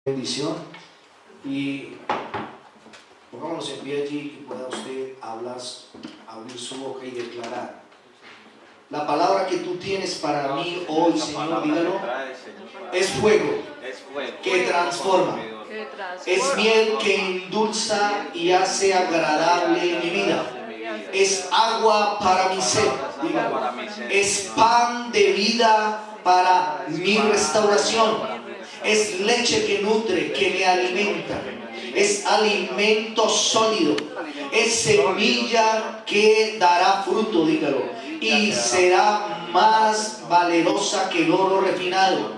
bendición. Y pongámonos en pie allí que pueda usted abrir su boca y declarar. La palabra que tú tienes para mí hoy, Señor, dígalo, es fuego que transforma. Es miel que endulza y hace agradable mi vida. Es agua para mi sed, dígalo. Es pan de vida para mi restauración. Es leche que nutre, que me alimenta. Es alimento sólido. Es semilla que dará fruto, dígalo. Y será más valerosa que el oro refinado.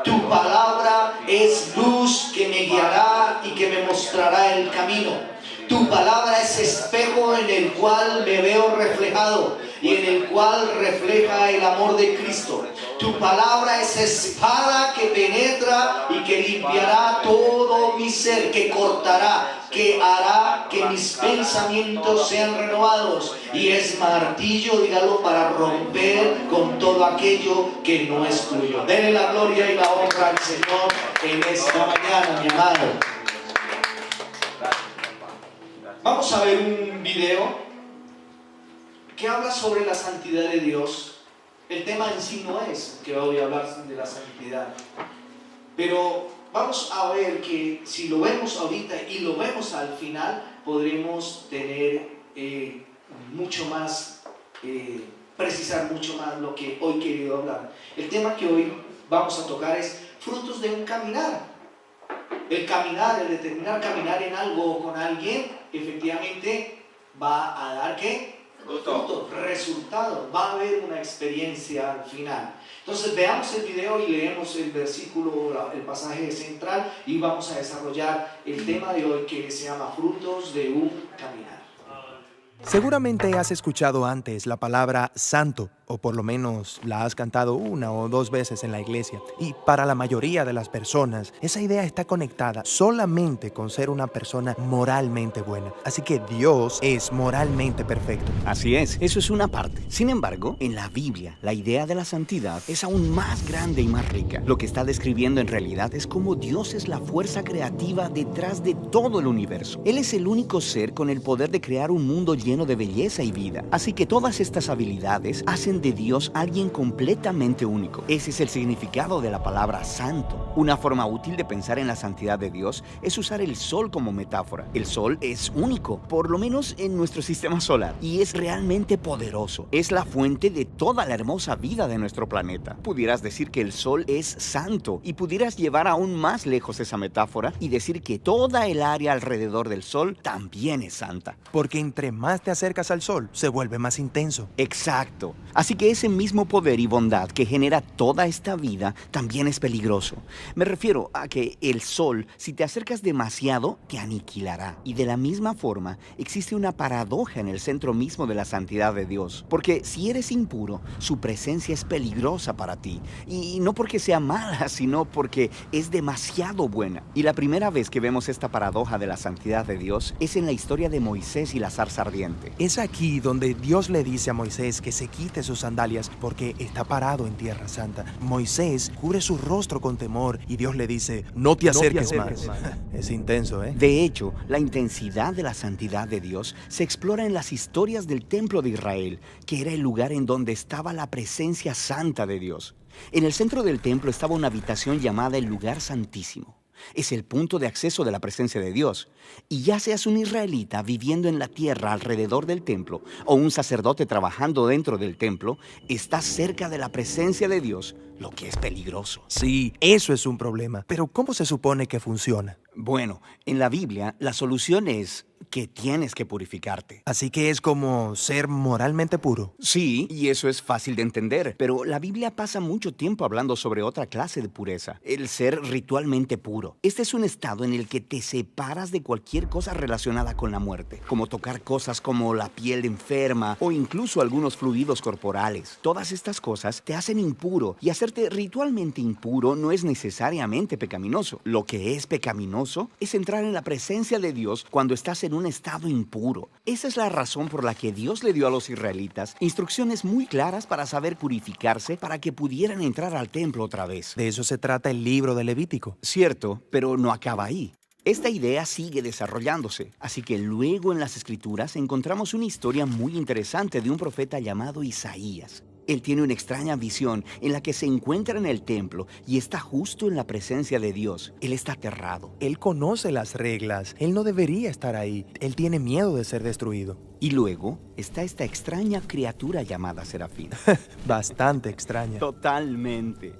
Tu palabra es luz que me guiará y que me mostrará el camino. Tu palabra es espejo en el cual me veo reflejado y en el cual refleja el amor de Cristo. Tu palabra es espada que penetra y que limpiará todo mi ser, que cortará, que hará que mis pensamientos sean renovados, y es martillo, dígalo, para romper con todo aquello que no es tuyo. Denle la gloria y la honra al Señor en esta mañana, mi amado. Vamos a ver un video que habla sobre la santidad de Dios. El tema en sí no es que voy a hablar de la santidad, pero vamos a ver que si lo vemos ahorita y lo vemos al final, podremos tener mucho más, precisar mucho más lo que hoy he querido hablar. El tema que hoy vamos a tocar es frutos de un caminar. El caminar, el determinar caminar en algo o con alguien, efectivamente va a dar ¿qué? Fruto, resultado, va a haber una experiencia al final. Entonces veamos el video y leemos el versículo, el pasaje central, y vamos a desarrollar el tema de hoy que se llama frutos de un caminar. Seguramente has escuchado antes la palabra santo, o por lo menos la has cantado una o dos veces en la iglesia. Y para la mayoría de las personas, esa idea está conectada solamente con ser una persona moralmente buena. Así que Dios es moralmente perfecto. Así es, eso es una parte. Sin embargo, en la Biblia, la idea de la santidad es aún más grande y más rica. Lo que está describiendo en realidad es cómo Dios es la fuerza creativa detrás de todo el universo. Él es el único ser con el poder de crear un mundo lleno de belleza y vida. Así que todas estas habilidades hacen de Dios alguien completamente único. Ese es el significado de la palabra santo. Una forma útil de pensar en la santidad de Dios es usar el sol como metáfora. El sol es único, por lo menos en nuestro sistema solar, y es realmente poderoso. Es la fuente de toda la hermosa vida de nuestro planeta. Pudieras decir que el sol es santo, y pudieras llevar aún más lejos esa metáfora y decir que toda el área alrededor del sol también es santa. Porque entre más te acercas al sol, se vuelve más intenso. Exacto. Así que ese mismo poder y bondad que genera toda esta vida también es peligroso. Me refiero a que el sol, si te acercas demasiado, te aniquilará. Y de la misma forma, existe una paradoja en el centro mismo de la santidad de Dios. Porque si eres impuro, su presencia es peligrosa para ti. Y no porque sea mala, sino porque es demasiado buena. Y la primera vez que vemos esta paradoja de la santidad de Dios es en la historia de Moisés y la zarza ardiente. Es aquí donde Dios le dice a Moisés que se quite sus sandalias porque está parado en tierra santa. Moisés cubre su rostro con temor y Dios le dice, no te acerques más. Es intenso, ¿eh? De hecho, la intensidad de la santidad de Dios se explora en las historias del templo de Israel, que era el lugar en donde estaba la presencia santa de Dios. En el centro del templo estaba una habitación llamada el lugar santísimo. Es el punto de acceso de la presencia de Dios. Y ya seas un israelita viviendo en la tierra alrededor del templo o un sacerdote trabajando dentro del templo, estás cerca de la presencia de Dios, lo que es peligroso. Sí, eso es un problema. Pero ¿cómo se supone que funciona? Bueno, en la Biblia la solución es que tienes que purificarte. Así que es como ser moralmente puro. Sí, y eso es fácil de entender, pero la Biblia pasa mucho tiempo hablando sobre otra clase de pureza, el ser ritualmente puro. Este es un estado en el que te separas de cualquier cosa relacionada con la muerte, como tocar cosas como la piel enferma o incluso algunos fluidos corporales. Todas estas cosas te hacen impuro, y hacerte ritualmente impuro no es necesariamente pecaminoso. Lo que es pecaminoso es entrar en la presencia de Dios cuando estás en un estado impuro. Esa es la razón por la que Dios le dio a los israelitas instrucciones muy claras para saber purificarse para que pudieran entrar al templo otra vez. De eso se trata el libro de Levítico. Cierto, pero no acaba ahí. Esta idea sigue desarrollándose, así que luego en las Escrituras encontramos una historia muy interesante de un profeta llamado Isaías. Él tiene una extraña visión en la que se encuentra en el templo y está justo en la presencia de Dios. Él está aterrado. Él conoce las reglas. Él no debería estar ahí. Él tiene miedo de ser destruido. Y luego está esta extraña criatura llamada Serafín. Bastante extraña. Totalmente.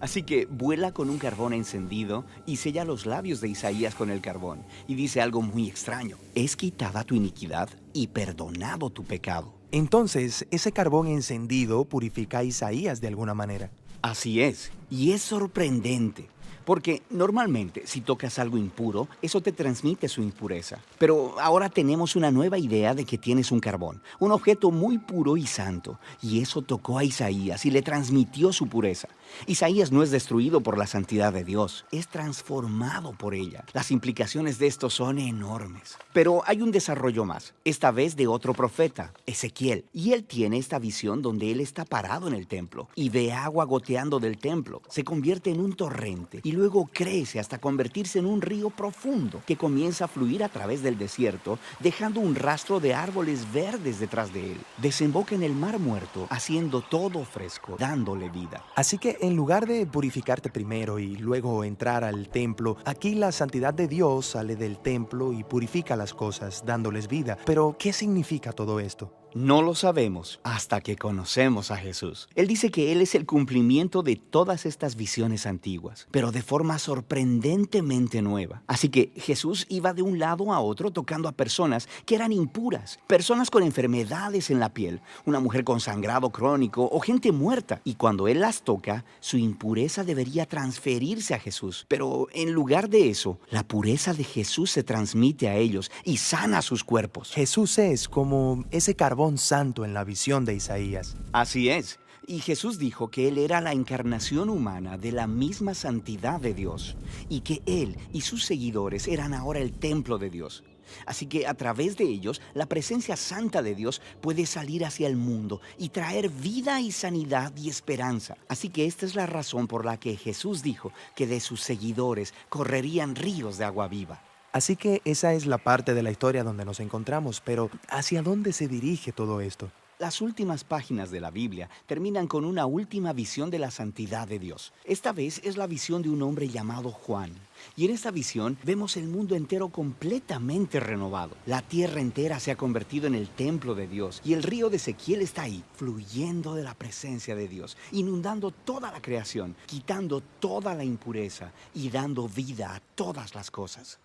Así que vuela con un carbón encendido y sella los labios de Isaías con el carbón. Y dice algo muy extraño. Es quitada tu iniquidad y perdonado tu pecado. Entonces, ese carbón encendido purifica a Isaías de alguna manera. Así es. Y es sorprendente. Porque normalmente si tocas algo impuro, eso te transmite su impureza. Pero ahora tenemos una nueva idea de que tienes un carbón, un objeto muy puro y santo. Y eso tocó a Isaías y le transmitió su pureza. Isaías no es destruido por la santidad de Dios, es transformado por ella. Las implicaciones de esto son enormes. Pero hay un desarrollo más, esta vez de otro profeta, Ezequiel. Y él tiene esta visión donde él está parado en el templo y ve agua goteando del templo. Se convierte en un torrente y luego crece hasta convertirse en un río profundo que comienza a fluir a través del desierto, dejando un rastro de árboles verdes detrás de él. Desemboca en el mar muerto, haciendo todo fresco, dándole vida. Así que en lugar de purificarte primero y luego entrar al templo, aquí la santidad de Dios sale del templo y purifica las cosas, dándoles vida. Pero, ¿qué significa todo esto? No lo sabemos hasta que conocemos a Jesús. Él dice que Él es el cumplimiento de todas estas visiones antiguas, pero de forma sorprendentemente nueva. Así que Jesús iba de un lado a otro tocando a personas que eran impuras, personas con enfermedades en la piel, una mujer con sangrado crónico o gente muerta. Y cuando Él las toca, su impureza debería transferirse a Jesús. Pero en lugar de eso, la pureza de Jesús se transmite a ellos y sana sus cuerpos. Jesús es como ese carbón santo en la visión de Isaías. Así es. Y Jesús dijo que Él era la encarnación humana de la misma santidad de Dios y que Él y sus seguidores eran ahora el templo de Dios. Así que a través de ellos, la presencia santa de Dios puede salir hacia el mundo y traer vida y sanidad y esperanza. Así que esta es la razón por la que Jesús dijo que de sus seguidores correrían ríos de agua viva. Así que esa es la parte de la historia donde nos encontramos, pero ¿hacia dónde se dirige todo esto? Las últimas páginas de la Biblia terminan con una última visión de la santidad de Dios. Esta vez es la visión de un hombre llamado Juan. Y en esta visión vemos el mundo entero completamente renovado. La tierra entera se ha convertido en el templo de Dios y el río de Ezequiel está ahí, fluyendo de la presencia de Dios, inundando toda la creación, quitando toda la impureza y dando vida a todas las cosas.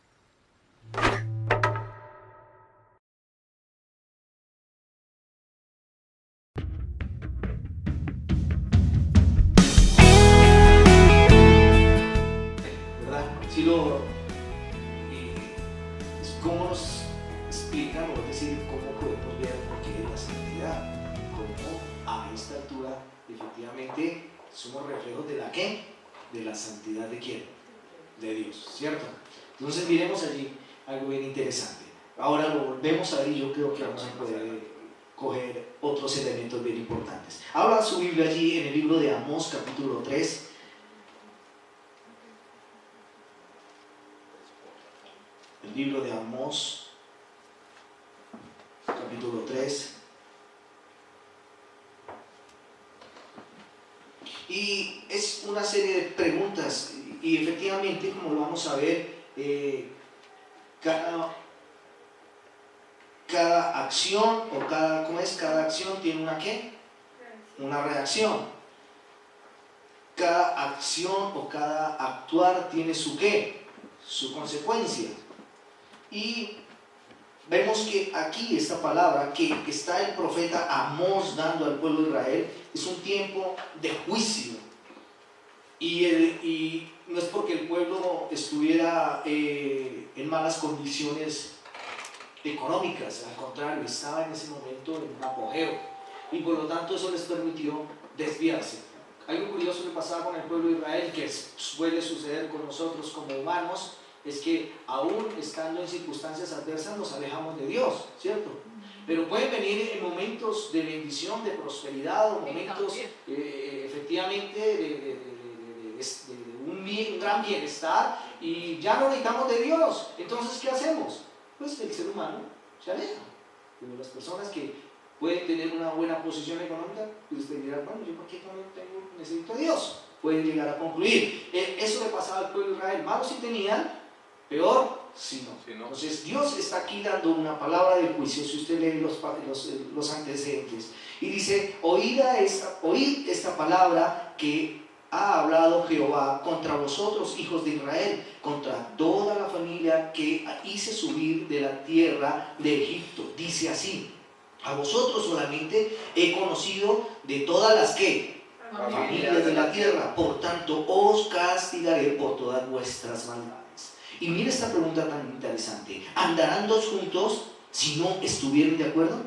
¿Verdad? ¿Cómo nos explican, o es decir, cómo podemos ver por qué es la santidad? Cómo a esta altura efectivamente somos reflejos de la ¿qué? De la santidad de quién? De Dios, ¿cierto? Entonces miremos allí algo bien interesante. Ahora lo volvemos a ver y yo creo que vamos a poder coger otros elementos bien importantes. Habla su Biblia allí en el libro de Amós, capítulo 3. El libro de Amós, capítulo 3. Y es una serie de preguntas y efectivamente, como lo vamos a ver, cada acción o cada acción tiene una ¿qué? Una reacción. Cada acción o cada actuar tiene su ¿qué? Su consecuencia. Y vemos que aquí esta palabra que está el profeta Amós dando al pueblo de Israel es un tiempo de juicio. Y no es porque el pueblo estuviera en malas condiciones económicas, al contrario, estaba en ese momento en un apogeo y por lo tanto eso les permitió desviarse. Algo curioso que pasaba con el pueblo de Israel, que suele suceder con nosotros como humanos, es que aún estando en circunstancias adversas nos alejamos de Dios, ¿cierto? Pero pueden venir en momentos de bendición, de prosperidad, o momentos efectivamente de un gran bienestar, y ya no necesitamos de Dios. Entonces, ¿qué hacemos? Pues el ser humano se aleja. Pero las personas que pueden tener una buena posición económica, pues ustedes dirán, bueno, ¿yo por qué no necesito a Dios? Pueden llegar a concluir. Eso le pasaba al pueblo de Israel. Malos sí tenían, peor sí no. Entonces Dios está aquí dando una palabra de juicio, si usted lee los antecedentes, y dice: oíd esta palabra que ha hablado Jehová contra vosotros, hijos de Israel, contra toda la familia que hice subir de la tierra de Egipto. Dice así: a vosotros solamente he conocido de todas las familias de la tierra, por tanto os castigaré por todas vuestras maldades. Y mira esta pregunta tan interesante: ¿andarán dos juntos si no estuvieran de acuerdo?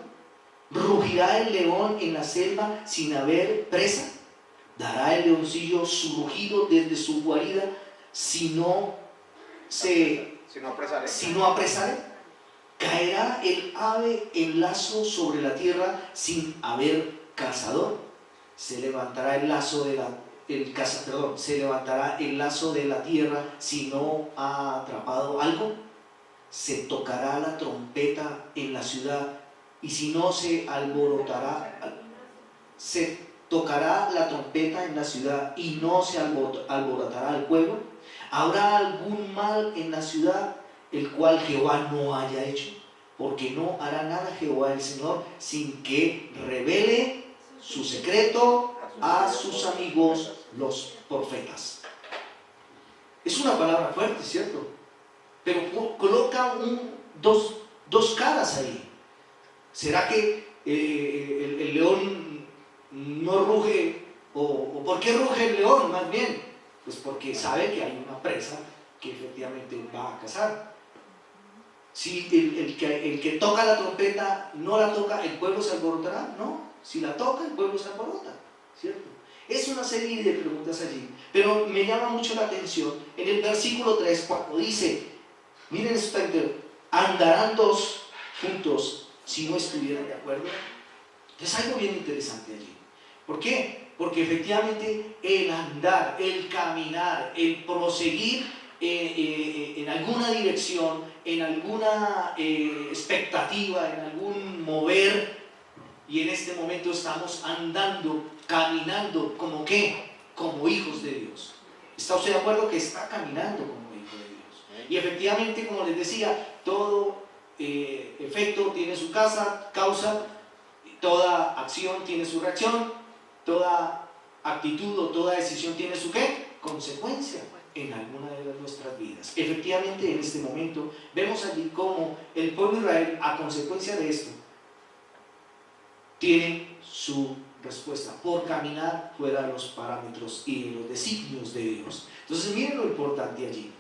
¿Rugirá el león en la selva sin haber presa? ¿Dará el leoncillo su rugido desde su guarida si no apresare? ¿Caerá el ave en lazo sobre la tierra sin haber cazador? Se levantará el lazo de la tierra si no ha atrapado algo. Se tocará la trompeta en la ciudad, y si no se tocará la trompeta en la ciudad y no se alborotará el pueblo. ¿Habrá algún mal en la ciudad el cual Jehová no haya hecho? Porque no hará nada Jehová el Señor sin que revele su secreto a sus amigos los profetas. Es una palabra fuerte, ¿cierto? Pero coloca dos caras ahí. ¿Será que el león no ruge? ¿O por qué ruge el león más bien? Pues porque sabe que hay una presa que efectivamente va a cazar. Si el que toca la trompeta no la toca, ¿el pueblo se alborotará? No. Si la toca, el pueblo se alborota, ¿cierto? Es una serie de preguntas allí, pero me llama mucho la atención en el versículo 3, cuando dice: miren esto, ¿andarán dos juntos si no estuvieran de acuerdo? Es algo bien interesante allí. ¿Por qué? Porque efectivamente el andar, el caminar, el proseguir en alguna dirección, en alguna expectativa, en algún mover, y en este momento estamos andando, caminando, ¿como qué? Como hijos de Dios. ¿Está usted de acuerdo que está caminando como hijo de Dios? Y efectivamente, como les decía, todo efecto tiene su causa, toda acción tiene su reacción, toda actitud o toda decisión tiene su consecuencia en alguna de nuestras vidas. Efectivamente, en este momento vemos allí cómo el pueblo de Israel, a consecuencia de esto, tiene su respuesta por caminar fuera de los parámetros y de los designios de Dios. Entonces miren lo importante allí.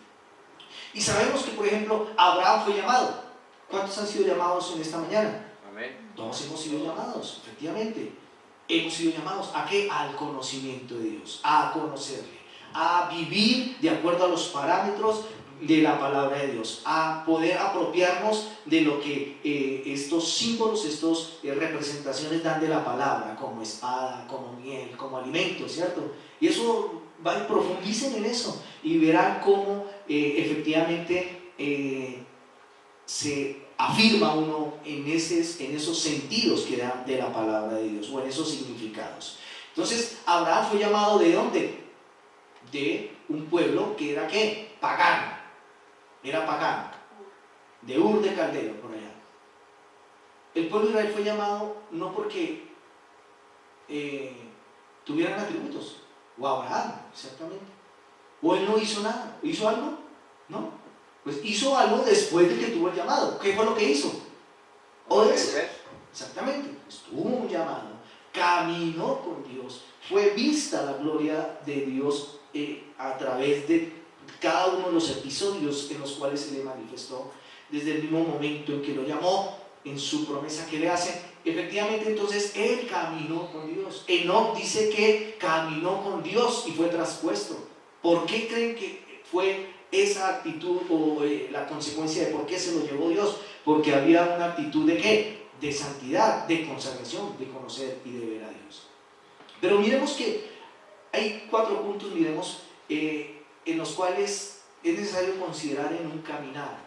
Y sabemos que, por ejemplo, Abraham fue llamado. ¿Cuántos han sido llamados en esta mañana? Amén. Todos hemos sido llamados, efectivamente. Hemos sido llamados ¿a qué? Al conocimiento de Dios, a conocerle, a vivir de acuerdo a los parámetros de la palabra de Dios, a poder apropiarnos de lo que estos símbolos, estas representaciones dan de la palabra, como espada, como miel, como alimento, ¿cierto? Y eso, profundicen en eso y verán cómo efectivamente se afirma uno en esos sentidos que dan de la palabra de Dios, o en esos significados. Entonces, Abraham fue llamado ¿de dónde? De un pueblo que era ¿qué? Pagano. Era pagano, de Ur de Caldeo, por allá. El pueblo de Israel fue llamado no porque tuvieran atributos, o Abraham, exactamente, o él no hizo nada. ¿Hizo algo? No. Pues hizo algo después de que tuvo el llamado. ¿Qué fue lo que hizo? Obedecer. Exactamente, pues tuvo un llamado, caminó con Dios, fue vista la gloria de Dios a través de cada uno de los episodios en los cuales se le manifestó, desde el mismo momento en que lo llamó, en su promesa que le hace. Efectivamente, entonces él caminó con Dios. Enoc dice que caminó con Dios y fue traspuesto. ¿Por qué creen que fue esa actitud o la consecuencia de por qué se lo llevó Dios, porque había una actitud de ¿qué? De santidad, de consagración, de conocer y de ver a Dios. Pero miremos que hay 4 puntos, miremos, en los cuales es necesario considerar en un caminar.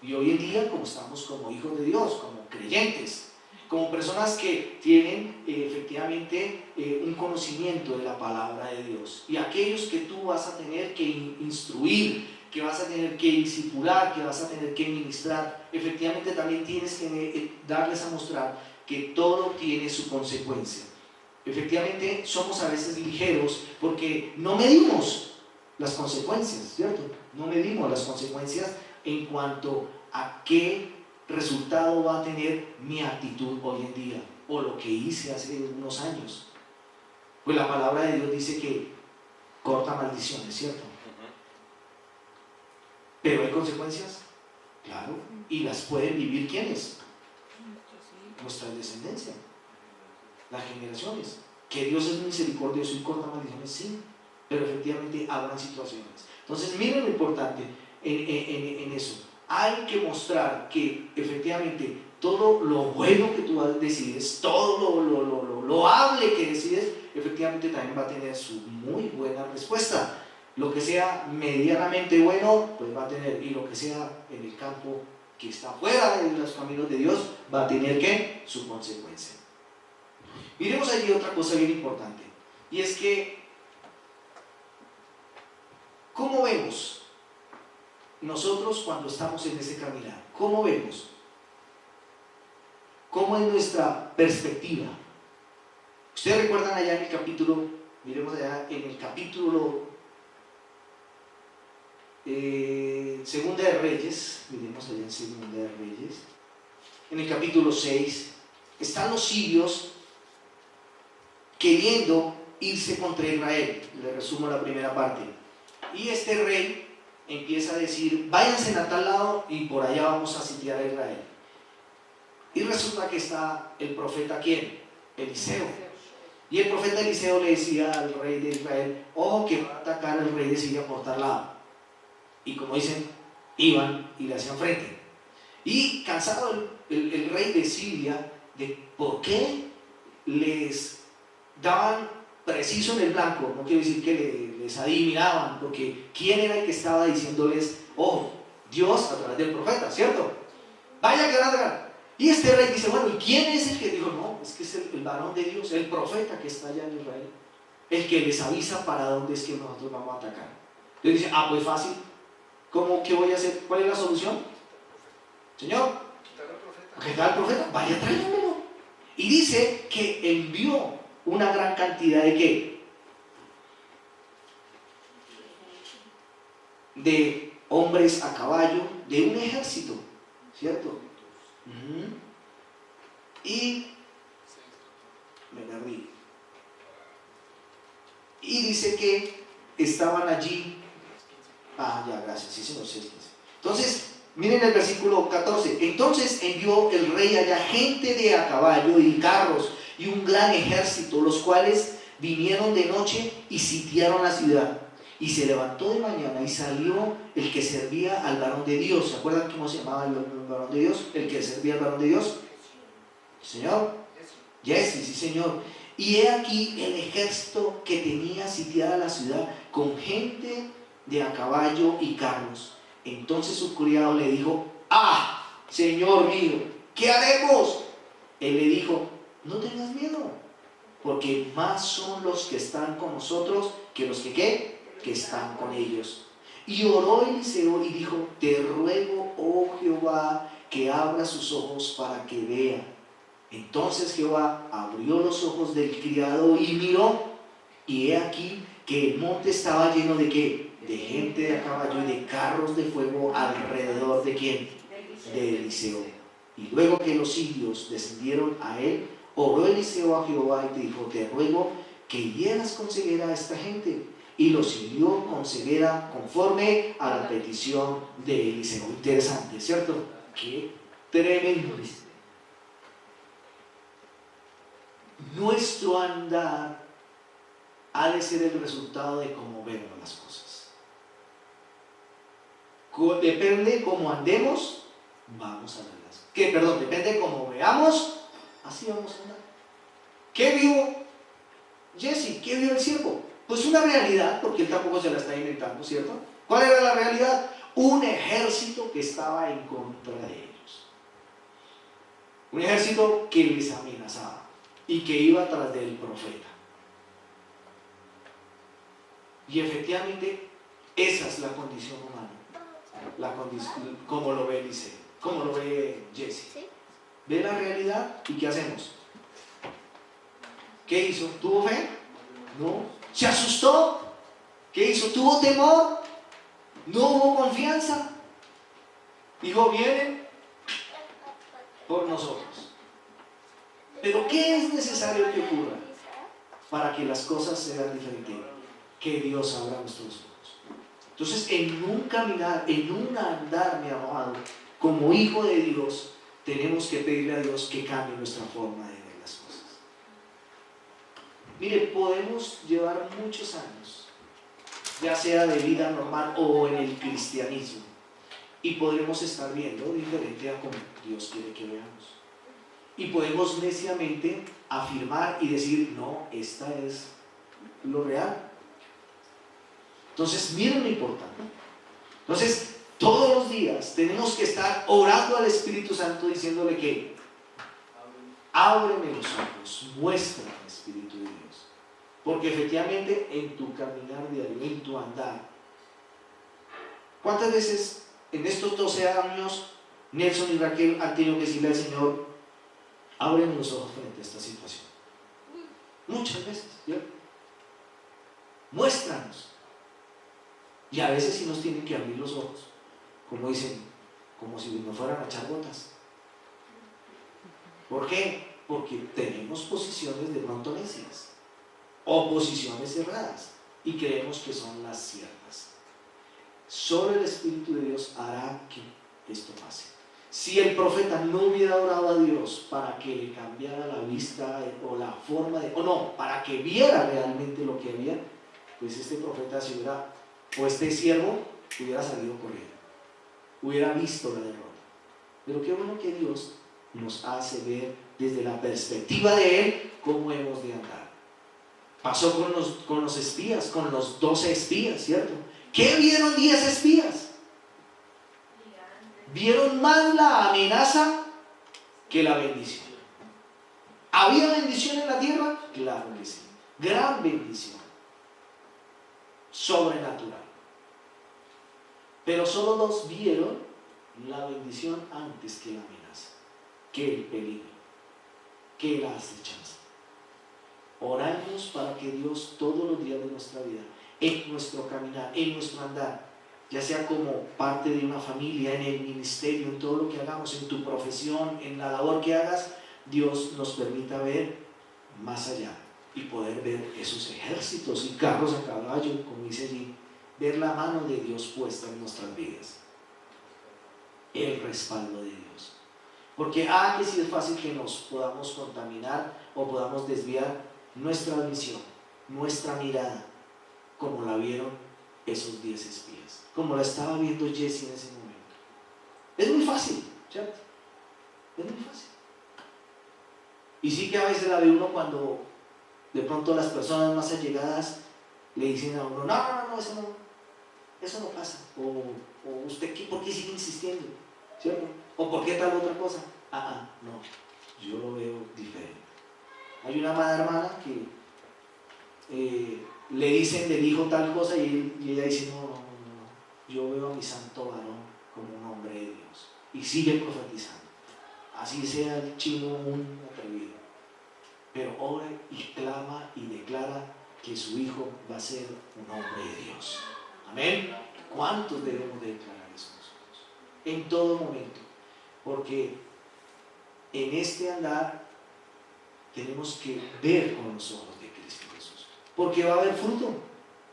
Y hoy en día, como estamos como hijos de Dios, como creyentes, como personas que tienen efectivamente un conocimiento de la palabra de Dios, y aquellos que tú vas a tener que instruir, que vas a tener que discipular, que vas a tener que ministrar, efectivamente también tienes que darles a mostrar que todo tiene su consecuencia. Efectivamente somos a veces ligeros porque no medimos las consecuencias, ¿cierto? No medimos las consecuencias en cuanto a qué resultado va a tener mi actitud hoy en día o lo que hice hace unos años. Pues la palabra de Dios dice que corta maldiciones, ¿cierto? Pero hay consecuencias, claro, y las pueden vivir ¿quiénes? Nuestra descendencia, las generaciones. Que Dios es misericordioso y corta maldiciones, sí, pero efectivamente habrán situaciones. Entonces miren lo importante en eso. Hay que mostrar que efectivamente todo lo bueno que tú decides, todo lo loable que decides, efectivamente también va a tener su muy buena respuesta. Lo que sea medianamente bueno, pues va a tener, y lo que sea en el campo que está fuera de los caminos de Dios, va a tener ¿qué? Su consecuencia. Miremos allí otra cosa bien importante, y es que, ¿cómo vemos nosotros cuando estamos en ese caminar? ¿Cómo vemos? ¿Cómo es nuestra perspectiva? Ustedes recuerdan allá en el capítulo, miremos allá en el capítulo Segunda de Reyes, miremos allá en Segunda de Reyes, en el capítulo 6, están los sirios queriendo irse contra Israel. Le resumo la primera parte. Y este rey empieza a decir, váyanse a tal lado y por allá vamos a sitiar a Israel. Y resulta que está el profeta, ¿quién? Eliseo. Y el profeta Eliseo le decía al rey de Israel, ojo que va a atacar al rey de Siria por tal lado. Y como dicen, iban y le hacían frente. Y cansado el rey de Siria de por qué les daban preciso en el blanco, no quiero decir que les adivinaban, porque ¿quién era el que estaba diciéndoles, oh, Dios a través del profeta, ¿cierto? Vaya que van. Y este rey dice, bueno, ¿y quién es el que dijo? No, es que es el varón de Dios, el profeta que está allá en Israel, el que les avisa para dónde es que nosotros vamos a atacar. Entonces dice, pues fácil, ¿qué voy a hacer? ¿Cuál es la solución? Señor, ¿qué tal el profeta? Vaya, tráigamelo. Y dice que envió una gran cantidad de ¿qué? De hombres a caballo, de un ejército, ¿cierto? Y me perdí. Y dice que estaban allí. Ya, gracias, sí, señor, sí. Entonces, miren el versículo 14. Entonces envió el rey allá gente de a caballo y carros y un gran ejército, los cuales vinieron de noche y sitiaron la ciudad. Y se levantó de mañana y salió el que servía al varón de Dios. ¿Se acuerdan cómo se llamaba el varón de Dios? El que servía al varón de Dios. ¿Señor? Jesse, sí, señor. Y he aquí el ejército que tenía sitiada la ciudad con gente de a caballo y carros. Entonces su criado le dijo, Señor mío, ¿qué haremos? Él le dijo, no tengas miedo, porque más son los que están con nosotros que los que ¿qué? Que están con ellos. Y oró Eliseo y dijo, te ruego, oh Jehová, que abra sus ojos para que vea. Entonces Jehová abrió los ojos del criado y miró, y he aquí que el monte estaba lleno de ¿qué? De gente de a caballo y de carros de fuego alrededor de ¿quién? De Eliseo. Y luego que los sirios descendieron a él, oró Eliseo a Jehová y te dijo, te ruego que hieras con ceguera a esta gente. Y los hirió con ceguera conforme a la petición de Eliseo. Interesante, ¿cierto? Qué tremendo. Nuestro andar ha de ser el resultado de cómo vemos las cosas. Depende cómo andemos, vamos a ver las cosas. Depende cómo veamos, así vamos a andar. ¿Qué vio Jesse? ¿Qué vio el siervo? Pues una realidad, porque él tampoco se la está inventando, ¿cierto? ¿Cuál era la realidad? Un ejército que estaba en contra de ellos. Un ejército que les amenazaba y que iba tras del profeta. Y efectivamente, esa es la condición humana. La condición, como lo ve Eliseo, como lo ve Jesse. Ve la realidad y ¿qué hacemos? ¿Qué hizo? ¿Tuvo fe? No. ¿Se asustó? ¿Qué hizo? ¿Tuvo temor? ¿No hubo confianza? Dijo, vienen por nosotros. Pero ¿qué es necesario que ocurra para que las cosas sean diferentes? Que Dios abra nuestros ojos. Entonces, en un caminar, en un andar, mi amado, como hijo de Dios, tenemos que pedirle a Dios que cambie nuestra forma de ver las cosas. Mire, podemos llevar muchos años, ya sea de vida normal o en el cristianismo, y podremos estar viendo diferente a como Dios quiere que veamos. Y podemos neciamente afirmar y decir, no, esta es lo real. Entonces, miren lo importante. Entonces, todos los días tenemos que estar orando al Espíritu Santo diciéndole que ábreme los ojos, muéstrame, Espíritu de Dios. Porque efectivamente en tu caminar diario, en tu andar, ¿cuántas veces en estos 12 años Nelson y Raquel han tenido que decirle al Señor, ábreme los ojos frente a esta situación? Muchas veces, ¿cierto? Muéstranos. Y a veces sí nos tienen que abrir los ojos, como dicen, como si nos fueran a echar gotas. ¿Por qué? Porque tenemos posiciones de pronto necias o posiciones erradas y creemos que son las ciertas. Solo el Espíritu de Dios hará que esto pase. Si el profeta no hubiera orado a Dios para que le cambiara la vista o la forma de, o no, para que viera realmente lo que había, pues este profeta se hubiera, o este siervo hubiera salido corriendo, hubiera visto la derrota. Pero qué bueno que Dios nos hace ver desde la perspectiva de Él cómo hemos de andar. Pasó con los espías, con los 12 espías, ¿cierto? ¿Qué vieron 10 espías? Vieron más la amenaza que la bendición. ¿Había bendición en la tierra? Claro que sí. Gran bendición. Sobrenatural. Pero solo 2 vieron la bendición antes que la amenaza, que el peligro, que la acechanza. Oramos para que Dios todos los días de nuestra vida, en nuestro caminar, en nuestro andar, ya sea como parte de una familia, en el ministerio, en todo lo que hagamos, en tu profesión, en la labor que hagas, Dios nos permita ver más allá y poder ver esos ejércitos y carros a caballo, como dice allí, ver la mano de Dios puesta en nuestras vidas, el respaldo de Dios. Porque que sí es fácil que nos podamos contaminar o podamos desviar nuestra visión, nuestra mirada, como la vieron esos 10 espías, como la estaba viendo Jesse en ese momento. Es muy fácil, ¿cierto? Es muy fácil. Y sí que a veces la ve uno cuando de pronto las personas más allegadas le dicen a uno, no, eso no pasa, o usted, ¿por qué sigue insistiendo? ¿Cierto? ¿O por qué tal otra cosa? No, yo lo veo diferente. Hay una amada hermana que le dicen del hijo tal cosa y ella dice, no, yo veo a mi santo varón como un hombre de Dios, y sigue profetizando, así sea el chino un atrevido, pero ora y clama y declara que su hijo va a ser un hombre de Dios. Amén. ¿Cuántos debemos de declarar eso nosotros? En todo momento, porque en este andar tenemos que ver con los ojos de Cristo Jesús, porque va a haber fruto,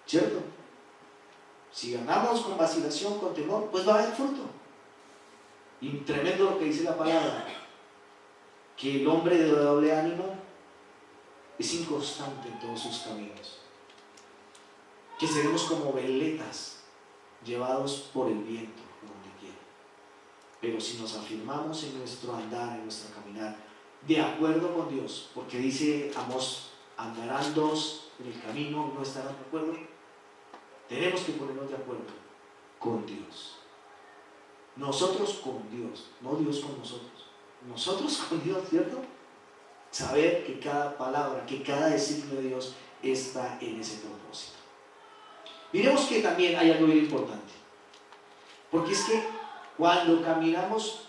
¿cierto? Si ganamos con vacilación, con temor, pues va a haber fruto. Y tremendo lo que dice la palabra, que el hombre de doble ánimo es inconstante en todos sus caminos, que seremos como veletas llevados por el viento, Pero si nos afirmamos en nuestro andar, en nuestro caminar, de acuerdo con Dios, porque dice Amós, andarán dos en el camino y no estarán de acuerdo, tenemos que ponernos de acuerdo con Dios. Nosotros con Dios, no Dios con nosotros. Nosotros con Dios, ¿cierto? Saber que cada palabra, que cada designio de Dios está en ese propósito. Miremos que también hay algo bien importante. Porque es que cuando caminamos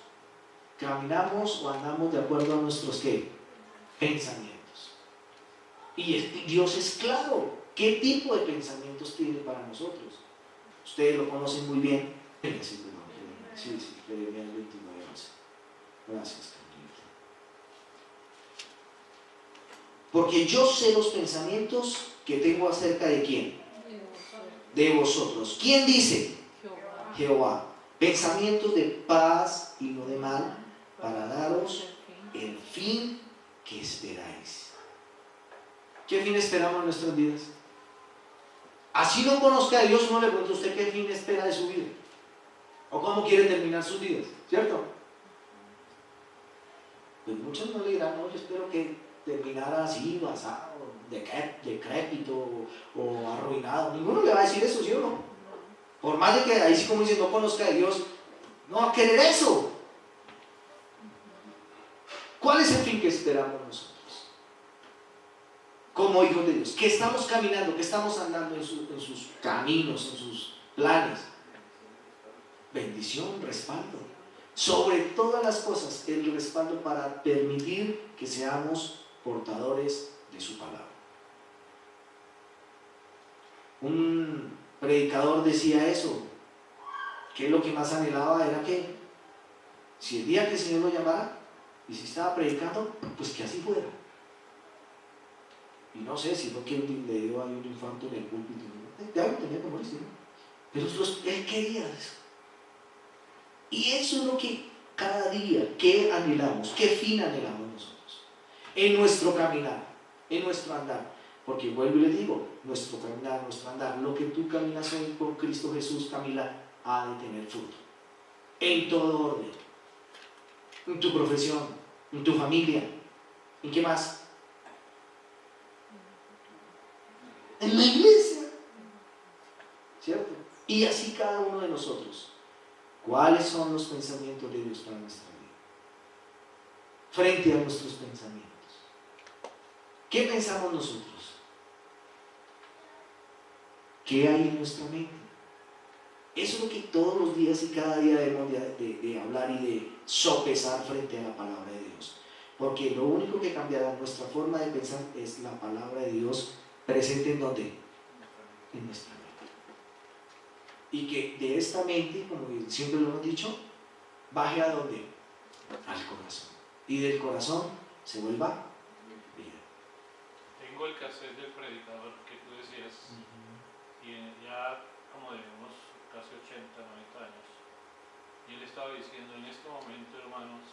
o andamos de acuerdo a nuestros ¿qué? Pensamientos. Y Dios es claro. ¿Qué tipo de pensamientos tiene para nosotros? Ustedes lo conocen muy bien. Sí, Jeremías 29:11. Gracias, Carlita. Porque yo sé los pensamientos que tengo acerca de ¿quién? De vosotros. ¿Quién dice? Jehová. Pensamientos de paz y no de mal, para daros el fin que esperáis. ¿Qué fin esperamos en nuestras vidas? Así no conozca a Dios, no le pregunto a usted qué fin espera de su vida o cómo quiere terminar sus días, ¿cierto? Pues muchos no le dirán, no, yo espero que terminara así, basado, decrépito o arruinado. Ninguno le va a decir eso, ¿sí o no? Por más de que ahí sí, como dice, no conozca a Dios, no va a querer eso. ¿Cuál es el fin que esperamos nosotros? Como hijos de Dios, que estamos caminando, que estamos andando en sus caminos, en sus planes. Bendición, respaldo. Sobre todas las cosas, el respaldo para permitir que seamos portadores de su palabra. Un predicador decía eso, que lo que más anhelaba era que si el día que el Señor lo llamara y si estaba predicando, pues que así fuera. Y no sé si no que le dio ahí un infarto en el púlpito, ya lo tenía que morirse, ¿no? Pero él quería eso. Y eso es lo que cada día, ¿qué anhelamos? ¿Qué fin anhelamos nosotros? En nuestro caminar, en nuestro andar. Porque vuelvo y les digo, nuestro caminar, nuestro andar, lo que tú caminas hoy con Cristo Jesús, Camila, ha de tener fruto. En todo orden. En tu profesión, en tu familia. ¿En qué más? En la iglesia. ¿Cierto? Y así cada uno de nosotros. ¿Cuáles son los pensamientos de Dios para nuestra vida? Frente a nuestros pensamientos. ¿Qué pensamos nosotros? ¿Qué hay en nuestra mente? Eso es lo que todos los días y cada día debemos de hablar y de sopesar frente a la palabra de Dios. Porque lo único que cambiará nuestra forma de pensar es la palabra de Dios presente en ¿dónde? En nuestra mente. Y que de esta mente, como siempre lo hemos dicho, baje ¿a dónde? Al corazón. Y del corazón se vuelva vida. Tengo el cassette del predicador que tú decías, y ya como de unos casi 80, 90 años, y él estaba diciendo, en este momento, hermanos,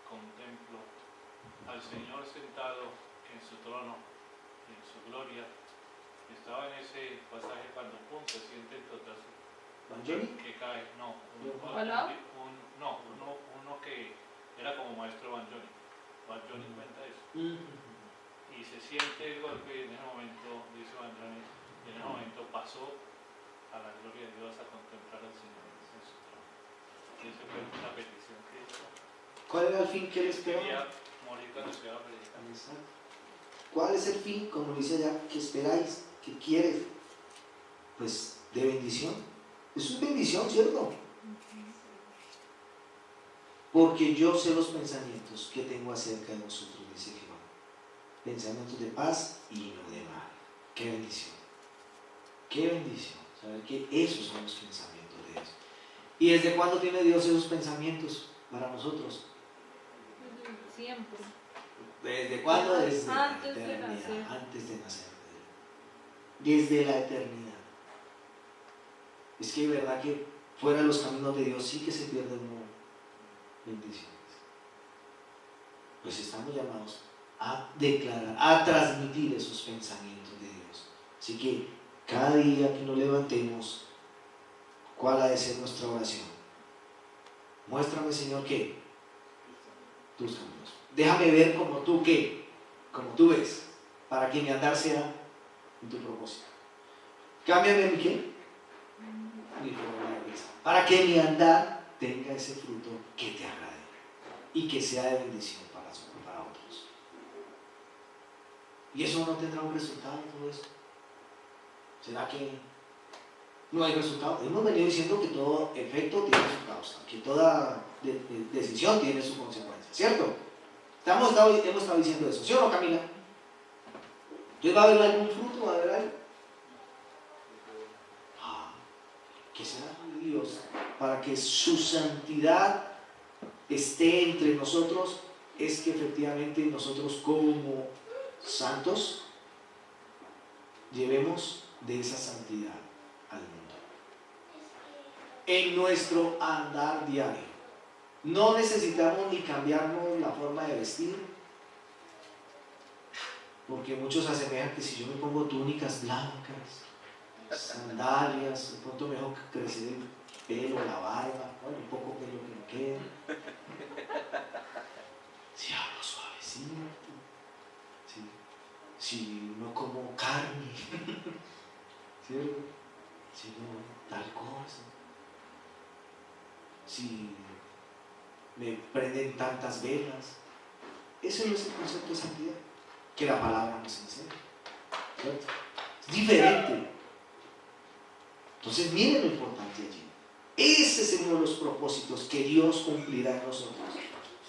contemplo al Señor sentado en su trono, en su gloria. Estaba en ese pasaje cuando se siente el totazo que cae, uno que era como maestro Banjoni cuenta eso, y se siente el golpe, y en ese momento, dice Banjoni, en ese momento pasó a la gloria de Dios a contemplar al Señor en su trono. Y esa fue la petición que hizo. ¿Cuál era el fin que él esperaba? Quería morir cuando se iba a predicar. ¿Cuál es el fin, como dice allá, que esperáis, que quieres? Pues de bendición. Eso es bendición, ¿cierto? Porque yo sé los pensamientos que tengo acerca de vosotros, dice Jehová. Pensamientos de paz y no de mal. Qué bendición. Qué bendición. Saber que esos son los pensamientos de Dios. ¿Y desde cuándo tiene Dios esos pensamientos para nosotros? Siempre. ¿Desde cuándo? Desde Antes la de eternidad, nacer. antes de nacer. Desde la eternidad. Es que es verdad que fuera de los caminos de Dios sí que se pierden bendiciones. Pues estamos llamados a declarar, a transmitir esos pensamientos de Dios. Así que cada día que nos levantemos, ¿cuál ha de ser nuestra oración? Muéstrame, Señor, ¿qué? Tus caminos. Déjame ver como tú, ¿qué? Como tú ves, para que mi andar sea en tu propósito. Cámbiame mi, ¿qué? Mi forma de pensar. Para que mi andar tenga ese fruto que te agrade y que sea de bendición para otros. Y eso no tendrá un resultado, todo eso. ¿Será que no hay resultado? Hemos venido diciendo que todo efecto tiene su causa, que toda decisión tiene su consecuencia, ¿cierto? Hemos estado diciendo eso, ¿sí o no, Camila? Entonces, ¿va a haber algún fruto? ¿Va a haber algo? ¿Qué será de Dios para que su santidad esté entre nosotros? Es que efectivamente nosotros como santos llevemos de esa santidad al mundo. En nuestro andar diario. No necesitamos ni cambiarnos la forma de vestir, porque muchos asemejan que si yo me pongo túnicas blancas, sandalias, de pronto me dejo crecer el pelo, la barba, bueno, el poco pelo que me queda. Si hablo suavecito, si no como carne, ¿cierto? Si no tal cosa, si me prenden tantas velas. Ese no es el concepto de santidad que la palabra nos enseña, ¿cierto? Es diferente. Entonces miren lo importante allí. Ese es uno de los propósitos que Dios cumplirá en nosotros,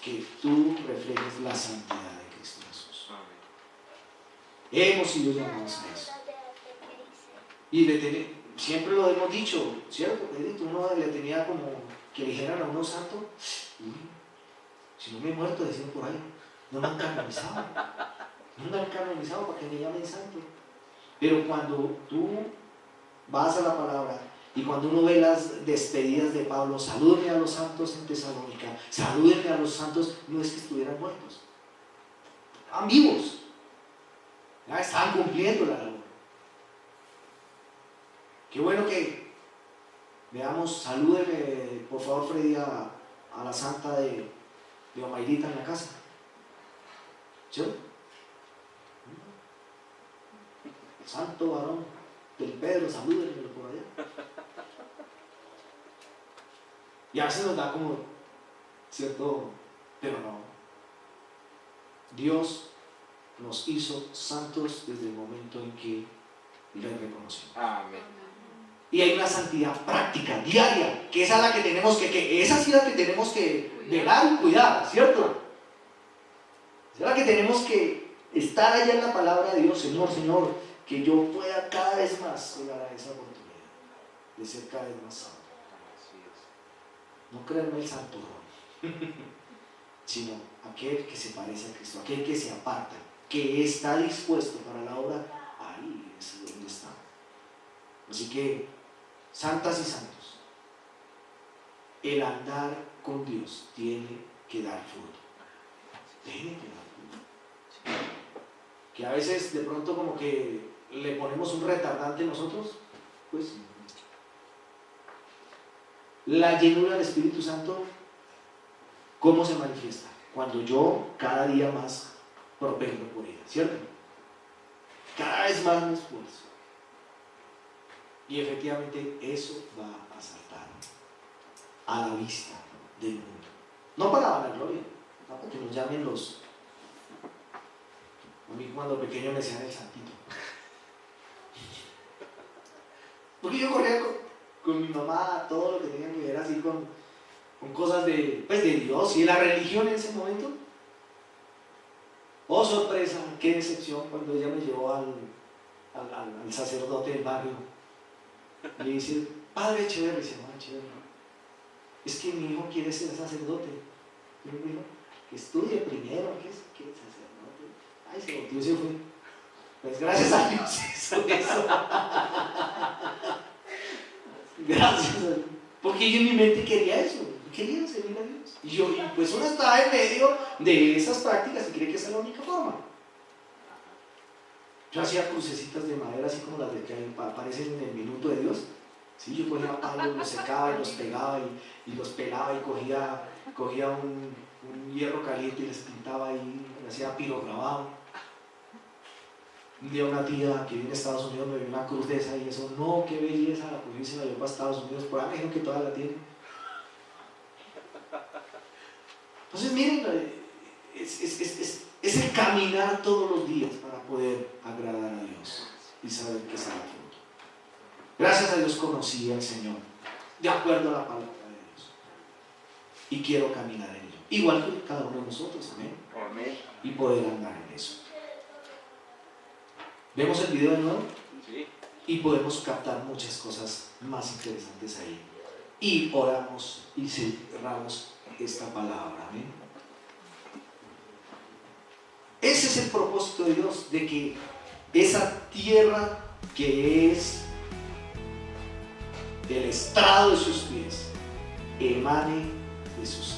que tú reflejes la santidad de Cristo Jesús. Hemos sido llamados a eso. Y siempre lo hemos dicho, ¿cierto? Uno le tenía como que le dijeran a uno santo, si no me he muerto, decían por ahí, no me han canonizado. No me han canonizado para que me llamen santo. Pero cuando tú vas a la palabra y cuando uno ve las despedidas de Pablo, salúdenme a los santos en Tesalónica, salúdenme a los santos, no es que estuvieran muertos, estaban vivos, ya estaban cumpliendo la labor. Qué bueno que veamos, salúdenme por favor, Freddy, a la santa de Omairita en la casa, ¿sí? Santo varón del Pedro, salúdenmelo por allá. Y a veces nos da como cierto, pero no. Dios nos hizo santos desde el momento en que le reconocimos. Amén. Y hay una santidad práctica, diaria, que esa es la que tenemos esa sí es la que tenemos que velar y cuidar, ¿cierto? Esa es la que tenemos que estar allá en la palabra de Dios. Señor, que yo pueda cada vez más llegar a esa oportunidad de ser cada vez más santo. No creerme el santo, sino aquel que se parece a Cristo, aquel que se aparta, que está dispuesto para la obra, ahí es donde está. Así que, santas y santos, el andar con Dios tiene que dar fruto. Tiene que dar fruto. Que a veces de pronto como que le ponemos un retardante nosotros, pues la llenura del Espíritu Santo, ¿cómo se manifiesta? Cuando yo cada día más propendo por ella, ¿cierto? Cada vez más me esfuerzo. Y efectivamente eso va a saltar a la vista del mundo. No para vanagloria, no para que nos llamen los... A mí cuando pequeño me decían el santito. Porque yo corría con mi mamá todo lo que tenía que ver así con cosas de Dios y de la religión en ese momento. Oh, sorpresa, qué decepción cuando ella me llevó al sacerdote del barrio. Y le dice, padre Echeverri, se llama Echeverri, es que mi hijo quiere ser sacerdote. Y me dijo, que estudie primero, ¿qué es sacerdote? Ay, se volteó y se fue. Pues gracias a Dios hizo eso. Gracias a Dios. Porque yo en mi mente quería eso, quería servir a Dios. Y pues uno estaba en medio de esas prácticas y cree que esa es la única forma. Yo hacía crucecitas de madera así como las de que aparecen en el minuto de Dios. Sí, yo cogía palos, los secaba y los pegaba y los pelaba y cogía un hierro caliente y les pintaba ahí, le hacía pirograbado. Un día una tía que vive en Estados Unidos me dio una cruz de esa y eso, no, qué belleza, la cogí y se la llevó para Estados Unidos, por ahí me dijeron que todavía la tiene. Entonces miren, es el caminar todos los días para poder agradar a Dios y saber que sale fruto. Gracias a Dios conocí al Señor de acuerdo a la palabra de Dios y quiero caminar en ello, igual que cada uno de nosotros, amén. Amén. Y poder andar en eso. ¿Vemos el video de nuevo? Sí. Y podemos captar muchas cosas más interesantes ahí. Y oramos y cerramos esta palabra, amén. Ese es el propósito de Dios, de que esa tierra que es el estrado de sus pies emane de sus